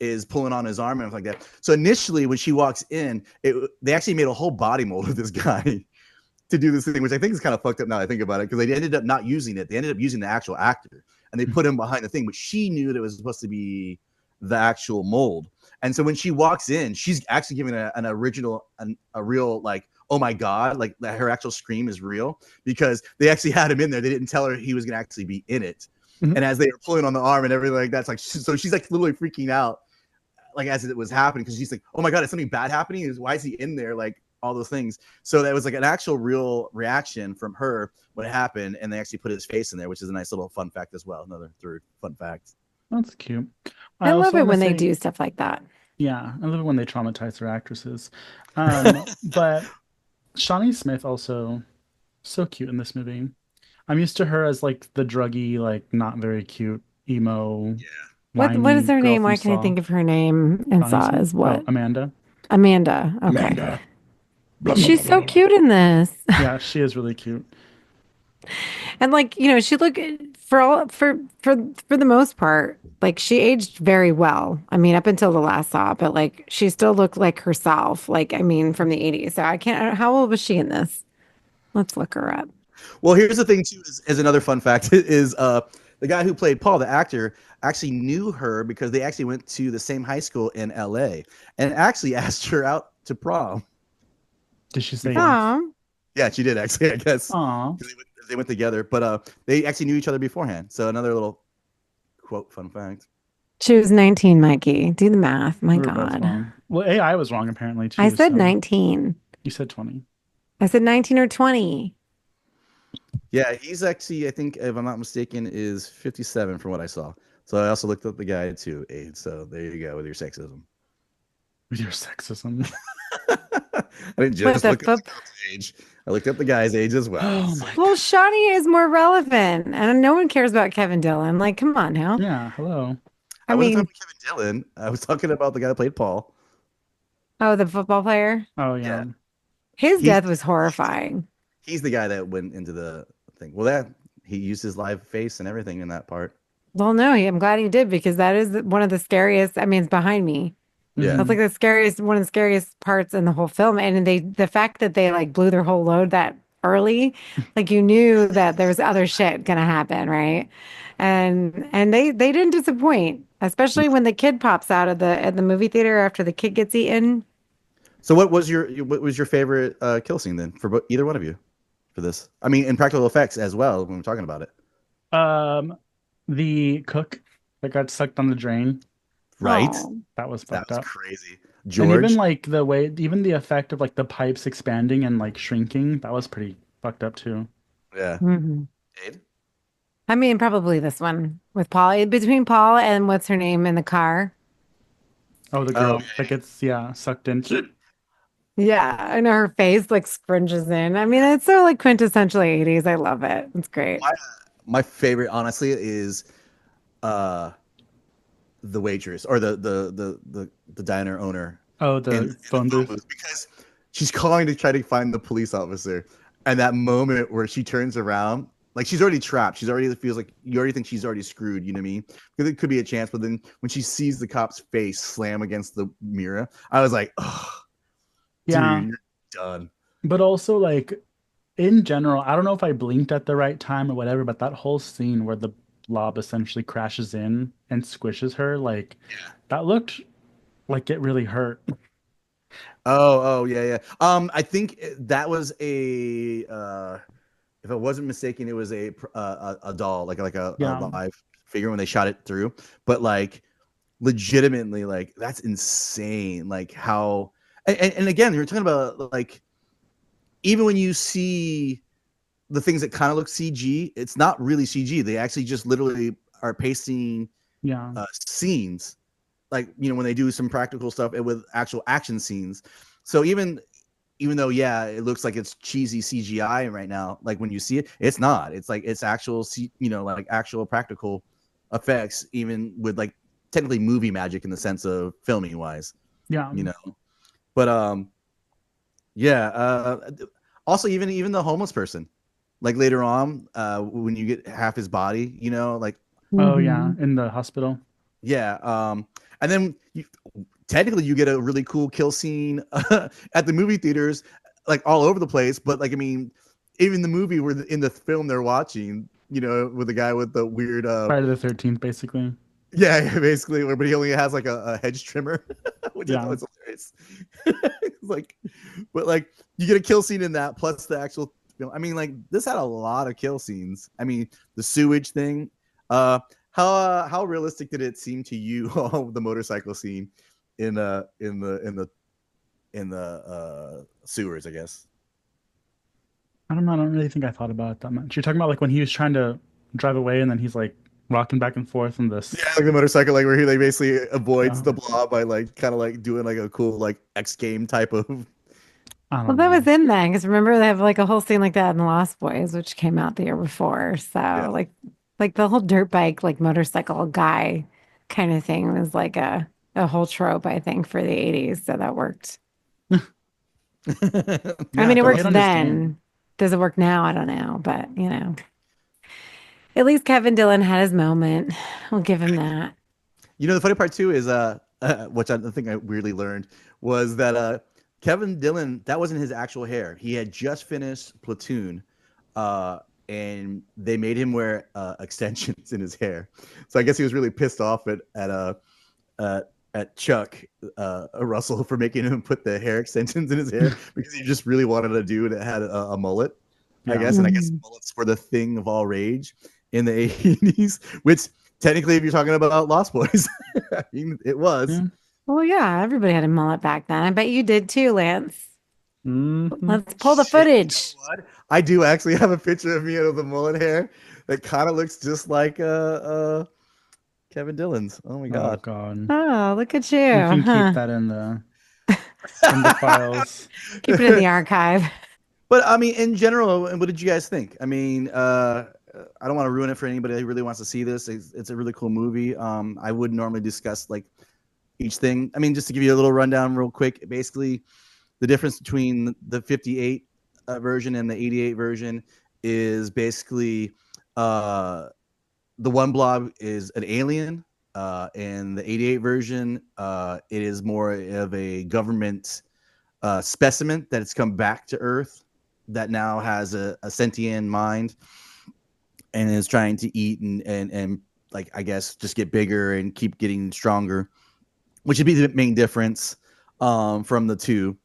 is pulling on his arm and like that. So initially, when she walks in, they actually made a whole body mold of this guy to do this thing, which I think is kind of fucked up now that I think about it, because they ended up not using it. They ended up using the actual actor, and they put him behind the thing, but she knew that it was supposed to be the actual mold. And so when she walks in, she's actually giving an original, a real like, oh my God, like her actual scream is real, because they actually had him in there. They didn't tell her he was going to actually be in it. And as they were pulling on the arm and everything like that's like, so she's like literally freaking out, like as it was happening, because she's like, oh my God, is something bad happening? Why is he in there? Like all those things. So that was like an actual real reaction from her when it happened. And they actually put his face in there, which is a nice little fun fact as well. Another third fun fact. That's cute. I love it when they do stuff like that. Yeah, I love it when they traumatize their actresses. But Shawnee Smith also so cute in this movie. I'm used to her as like the druggy, like not very cute emo. Yeah. What is her name? Why can't I think of her name in Saw as what? Oh, Amanda. Amanda. Okay. Amanda. She's so cute in this. Yeah, she is really cute. And like, she looked for the most part, like she aged very well. I mean, up until the last Saw, but like she still looked like herself. Like, I mean, from the 80s. So how old was she in this? Let's look her up. Well, here's the thing too, is another fun fact is the guy who played Paul, the actor, actually knew her because they actually went to the same high school in LA and actually asked her out to prom. Did she say yes? Yeah, she did actually, I guess. Aww. They went together, but they actually knew each other beforehand. So another little quote fun fact. She was 19, Mikey. Do the math. My God. Well, I was wrong apparently too. I said 19. You said 20. I said 19 or 20. Yeah, he's actually, I think, if I'm not mistaken, is 57 from what I saw. So I also looked up the guy too, age. So there you go with your sexism. With your sexism. I didn't just look up the age. I looked up the guy's age as well. Oh my well, Shawnee is more relevant, and no one cares about Kevin Dillon. Like, come on now. Yeah, hello. I wasn't talking about Kevin Dillon. I was talking about the guy that played Paul. Oh, the football player? Oh, yeah. His death was horrifying. He's the guy that went into the thing. Well, he used his live face and everything in that part. Well, no, I'm glad he did, because that is one of the scariest. I mean, it's behind me. Yeah, that's like one of the scariest parts in the whole film. And the fact that they like blew their whole load that early, like you knew that there was other shit gonna happen, right? And they didn't disappoint, especially when the kid pops out of the movie theater after the kid gets eaten. So what was your favorite kill scene then for either one of you for this? I mean, in practical effects as well when we're talking about it. The cook that got sucked on the drain. Right. That was fucked up. Crazy. George. And even like even the effect of like the pipes expanding and like shrinking, that was pretty fucked up too. Yeah. Mm-hmm. I mean, probably this one with Paul, between Paul and what's her name in the car. Oh, the girl that gets sucked in. Yeah, I know her face like scrunches in. I mean, it's so like quintessentially 80s. I love it. It's great. My favorite, honestly, is the waitress or the diner owner. Oh, the phone booth. Because she's calling to try to find the police officer, and that moment where she turns around, like she's already trapped. She's already feels like you already think she's already screwed. You know what I mean? Because it could be a chance, but then when she sees the cop's face slam against the mirror, I was like, oh, yeah, dude, you're done. But also, like in general, I don't know if I blinked at the right time or whatever, but that whole scene where the Blob essentially crashes in and squishes her, like that looked like it really hurt. Oh yeah. I think that was a if I wasn't mistaken, it was a doll, like a live figure when they shot it through. But like legitimately, like that's insane. Like how and again, you're talking about like even when you see the things that kind of look CG, it's not really CG. They actually just literally are pasting scenes like, you know, when they do some practical stuff and with actual action scenes. So even though, yeah, it looks like it's cheesy CGI right now, like when you see it, it's not. It's like it's actual, you know, like actual practical effects, even with like technically movie magic in the sense of filming wise, Yeah. you know. But yeah. Also, even the homeless person, like later on, when you get half his body, you know, like Oh yeah, in the hospital. yeah. And then technically you get a really cool kill scene at the movie theaters, like all over the place. But like, I mean, even the movie where in the film they're watching, you know, with the guy with the weird, Friday the 13th, basically. yeah, basically, but he only has like a hedge trimmer, which I Yeah. thought was hilarious. It's like, but like you get a kill scene in that plus the actual. You know, I mean, like this had a lot of kill scenes. I mean, the sewage thing. How realistic did it seem to you? The motorcycle scene in the sewers, I guess. I don't know. I don't really think I thought about it that much. You're talking about like when he was trying to drive away and then he's like rocking back and forth in this. Yeah, like the motorcycle, like where he like basically avoids Yeah. the blob by like kind of like doing like a cool like X game type of. I Well, don't that know. was in that because remember they have like a whole scene like that in The Lost Boys, which came out the year before. So Yeah. like the whole dirt bike, like motorcycle guy kind of thing was like a whole trope, I think, for the 80s. So that worked. I Yeah, mean, it play worked it on his game. then. Does it work now? I don't know, but you know, at least Kevin Dillon had his moment. We'll give him that. You know, the funny part too is which I think I weirdly learned was that Kevin Dillon, that wasn't his actual hair. He had just finished Platoon, uh, and they made him wear extensions in his hair. So I guess he was really pissed off uh, at Chuck Russell for making him put the hair extensions in his hair because he just really wanted to do it. It had a mullet, I Yeah. guess, and I guess Mhm. mullets were the thing of all rage in the 80s, which technically, if you're talking about Lost Boys, I mean, it was. Yeah. Well, yeah, everybody had a mullet back then. I bet you did too, Lance. Hmm. Let's pull the Shit, you know footage. what? I do actually have a picture of me with the mullet hair that kind of looks just like Kevin Dillon's. Oh my Oh god. God. Oh, look at you, We can keep huh? that in the files. Keep it in the archive. But I mean, in general, what did you guys think? I mean, I don't want to ruin it for anybody who really wants to see this. It's a really cool movie. I would normally discuss like each thing. I mean, just to give you a little rundown real quick, basically the difference between the 58 version and the 88 version is basically the one blob is an alien. In the 88 version, it is more of a government specimen that has come back to Earth that now has a sentient mind and is trying to eat and like I guess just get bigger and keep getting stronger, which would be the main difference from the two.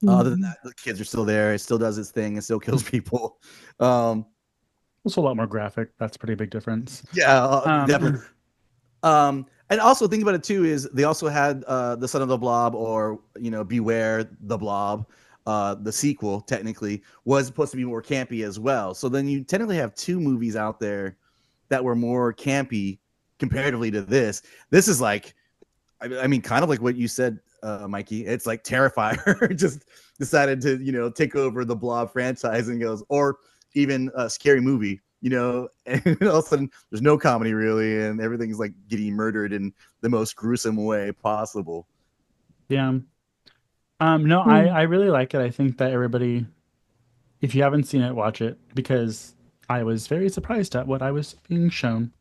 Other than Mhm. that, the kids are still there. It still does its thing. It still kills people. Um, Also a lot more graphic. That's a pretty big difference. yeah, definitely. Um, And also think about it too is they also had the Son of the Blob or Beware the Blob. The sequel technically was supposed to be more campy as well. So then you technically have two movies out there that were more campy comparatively to this. This is like, I mean, kind of like what you said, Mikey. It's like Terrifier just decided to take over the Blob franchise and goes, or even a Scary Movie. And all of a sudden there's no comedy really, and everything's like getting murdered in the most gruesome way possible. yeah. No, I really like it. I think that everybody, if you haven't seen it, watch it because I was very surprised at what I was being shown.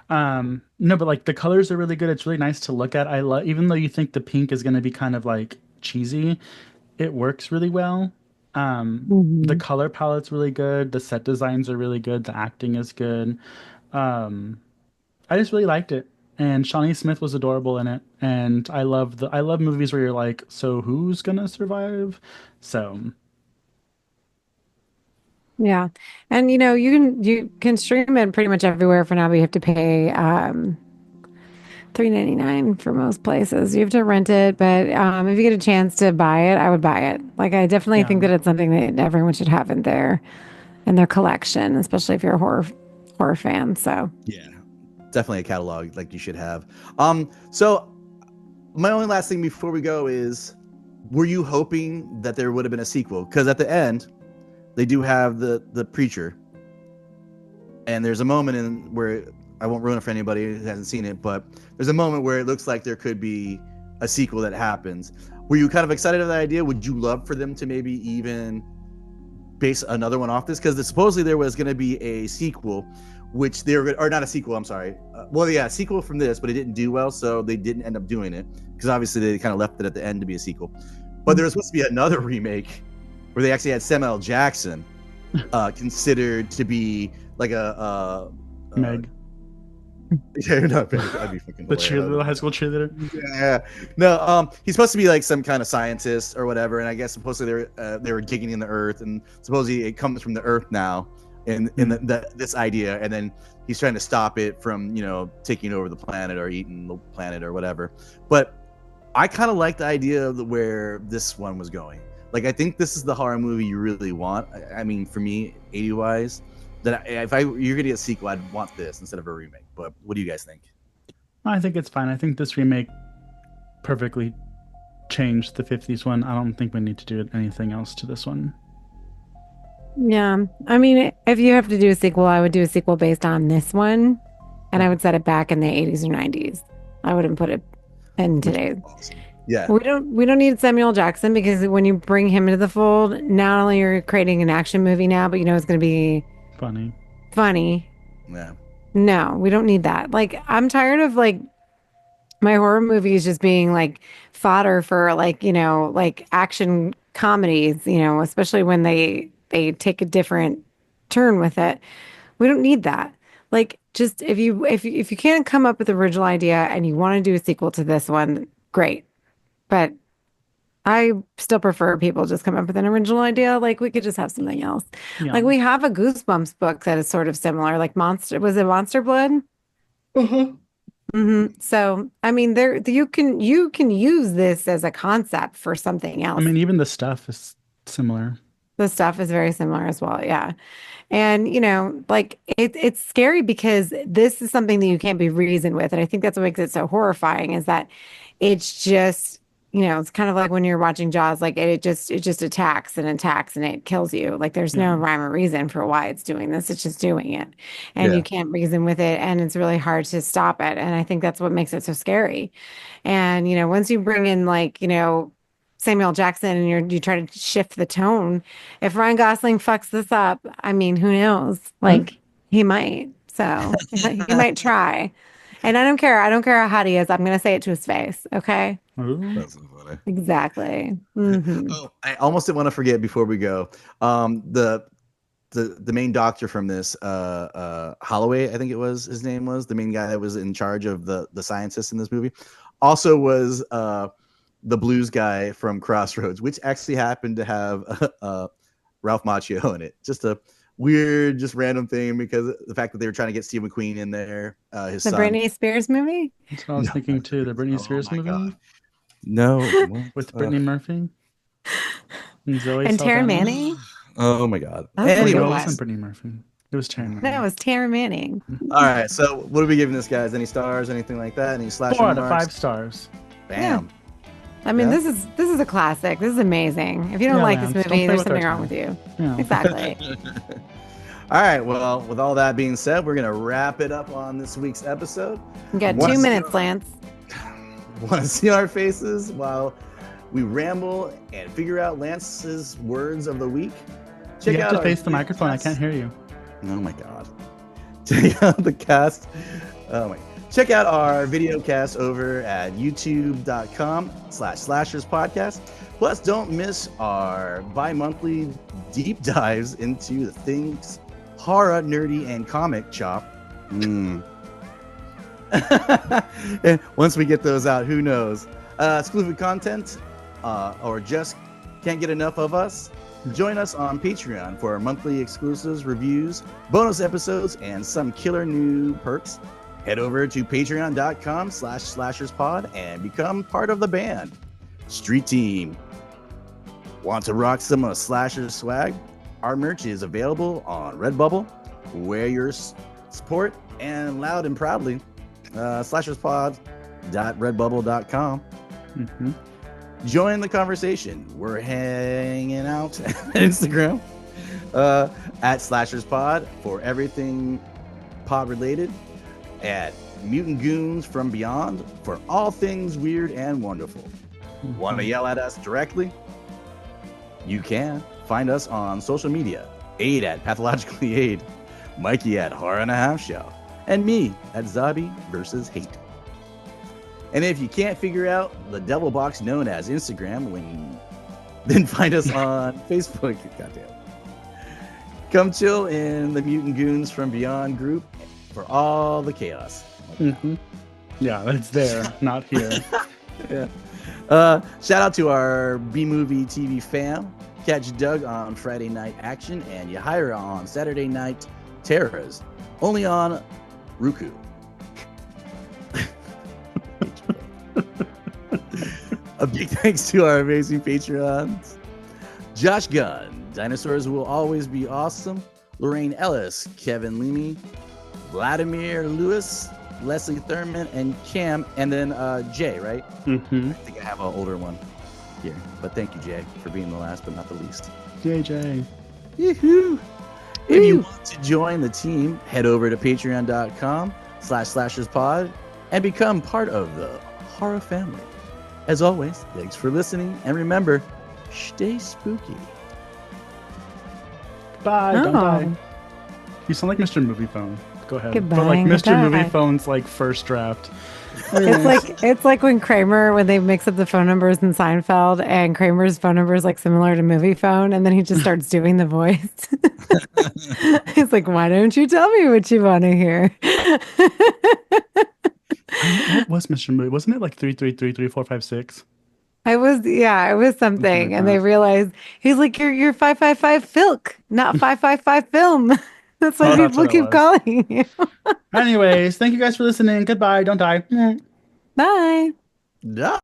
No, but like the colors are really good. It's really nice to look at. I love, even though you think the pink is going to be kind of like cheesy, it works really well. The Mhm. color palette's really good. The set designs are really good. The acting is good. Um, I just really liked it. And Shawnee Smith was adorable in it. And I love movies where you're like, so who's gonna survive? So Yeah. And you can stream it pretty much everywhere for now, but you have to pay $3.99 for most places. You have to rent it, but if you get a chance to buy it, I would buy it. Like I definitely yeah. think that it's something that everyone should have in their collection, especially if you're a horror fan. So Yeah, definitely a catalog like you should have. So my only last thing before we go is, were you hoping that there would have been a sequel? Because at the end, they do have the preacher, and there's a moment in where I won't ruin it for anybody who hasn't seen it, but there's a moment where it looks like there could be a sequel that happens. Were you kind of excited at the idea? Would you love for them to maybe even base another one off this? Because supposedly there was going to be a sequel, which they were, or not a sequel, I'm sorry. A sequel from this, but it didn't do well, so they didn't end up doing it, because obviously they kind of left it at the end to be a sequel. But there was supposed to be another remake where they actually had Samuel L. Jackson considered to be like a Meg. Yeah, not Meg. That'd be fucking The cheerleader, the high school cheerleader. Yeah. No, he's supposed to be like some kind of scientist or whatever, and I guess supposedly they were digging in the earth, and supposedly it comes from the earth now, in this idea, and then he's trying to stop it from taking over the planet or eating the planet or whatever. But I kind of like the idea of where this one was going. Like, I think this is the horror movie you really want. I mean, for me, 80-wise, that you're gonna get a sequel, I'd want this instead of a remake. But what do you guys think? I think it's fine. I think this remake perfectly changed the 50s one. I don't think we need to do anything else to this one. Yeah. I mean, if you have to do a sequel, I would do a sequel based on this one, and I would set it back in the 80s or 90s. I wouldn't put it in today's. Awesome. Yeah. We don't need Samuel Jackson, because when you bring him into the fold, not only are you creating an action movie now, but it's going to be funny. Yeah. No, we don't need that. Like, I'm tired of like my horror movies just being like fodder for like action comedies, especially when they take a different turn with it. We don't need that. Like, just if you can't come up with the original idea and you want to do a sequel to this one, great. But I still prefer people just come up with an original idea. Like, we could just have something else. Yeah. Like, we have a Goosebumps book that is sort of similar. Like was it Monster Blood? So, I mean, you can use this as a concept for something else. I mean, even the stuff is similar. The stuff is very similar as well. Yeah. And, like it's scary because this is something that you can't be reasoned with. And I think that's what makes it so horrifying, is that it's just, it's kind of like when you're watching Jaws, like it just attacks and it kills you. Like, there's no rhyme or reason for why it's doing this. It's just doing it, and you can't reason with it. And it's really hard to stop it. And I think that's what makes it so scary. And, once you bring in like, Samuel Jackson and you try to shift the tone, if Ryan Gosling fucks this up, I mean, who knows? Like, he might. So he might try. And I don't care how hot he is. I'm going to say it to his face. Okay. Ooh. That's so funny. Exactly. Mm-hmm. Oh, I almost didn't want to forget before we go. The main doctor from this, Holloway, I think it was his name was, the main guy that was in charge of the scientists in this movie, also was the blues guy from Crossroads, which actually happened to have Ralph Macchio in it. Just a weird, just random thing, because of the fact that they were trying to get Steve McQueen in there, his son. Britney Spears movie? That's what I was thinking too. The Britney Spears movie? God. No. With Brittany Murphy? And Zoe And Tara Saldana? Manning? Oh my God. That was Anyway, weird. it wasn't Brittany Murphy. It was Tara Manning. No, it was Tara Manning. All right. So what are we giving this, guys? Any stars? Anything like that? Any slash 4 out of remarks? 5 stars. Bam. I mean, Yeah. this is a classic. This is amazing. If you don't like this Lance, don't movie, play there's with something our wrong with you. Yeah. Exactly. All right. Well, with all that being said, we're gonna wrap it up on this week's episode. You got Once- 2 minutes, Lance. Want to see our faces while we ramble and figure out Lance's words of the week? You have to our face the microphone. I cast. can't hear you. Oh my God. Check out the cast. Oh my. Check out our video cast over at youtube.com/slasherspodcast. Plus, don't miss our bi-monthly deep dives into the things horror, nerdy, and comic chop. And once we get those out, who knows? Exclusive content, or just can't get enough of us? Join us on Patreon for our monthly exclusives, reviews, bonus episodes, and some killer new perks. Head over to patreon.com/slasherspod and become part of the band. Street Team. Want to rock some of Slasher swag? Our merch is available on Redbubble. Wear your support and loud and proudly. Slasherspod.redbubble.com. Mm-hmm. Join the conversation. We're hanging out at Instagram at SlashersPod for everything pod related, at Mutant Goons from Beyond for all things weird and wonderful. Mm-hmm. Want to yell at us directly? You can find us on social media. Aid at Pathologically Aid, Mikey at Horror and a Half Show, and me at Zombie versus Hate. And if you can't figure out the devil box known as Instagram, then find us on Facebook. Goddamn. Come chill in the Mutant Goons from Beyond group for all the chaos. Mm-hmm. Yeah, it's there, not here. Yeah. Shout out to our B-Movie TV fam. Catch Doug on Friday Night Action and Yahira on Saturday Night Terrors. Only on Roku. A big thanks to our amazing Patreons. Josh Gunn, Dinosaurs Will Always Be Awesome. Lorraine Ellis, Kevin Leamy, Vladimir Lewis, Leslie Thurman, and Cam, and then Jay, right? Mm-hmm. I think I have an older one here. But thank you, Jay, for being the last but not the least. JJ. Yoo-hoo. If you want to join the team, head over to patreon.com/slasherspod and become part of the horror family. As always, thanks for listening, and remember, stay spooky. Bye. Don't Oh. die. You sound like Mr. Movie Phone. Go ahead. Goodbye, But like Mr. goodbye. Movie Phone's like first draft. It's like when Kramer, when they mix up the phone numbers in Seinfeld, and Kramer's phone number is like similar to movie phone, and then he just starts doing the voice. He's like, "Why don't you tell me what you want to hear?" What was Mr. Movie? Wasn't it like 3333456? It was something, like and that. they realized he's like, "You're 555 Filk, not 555 Film." That's why Oh, that's people what it keep was. calling you. Anyways, thank you guys for listening. Goodbye. Don't die. Bye. Yeah.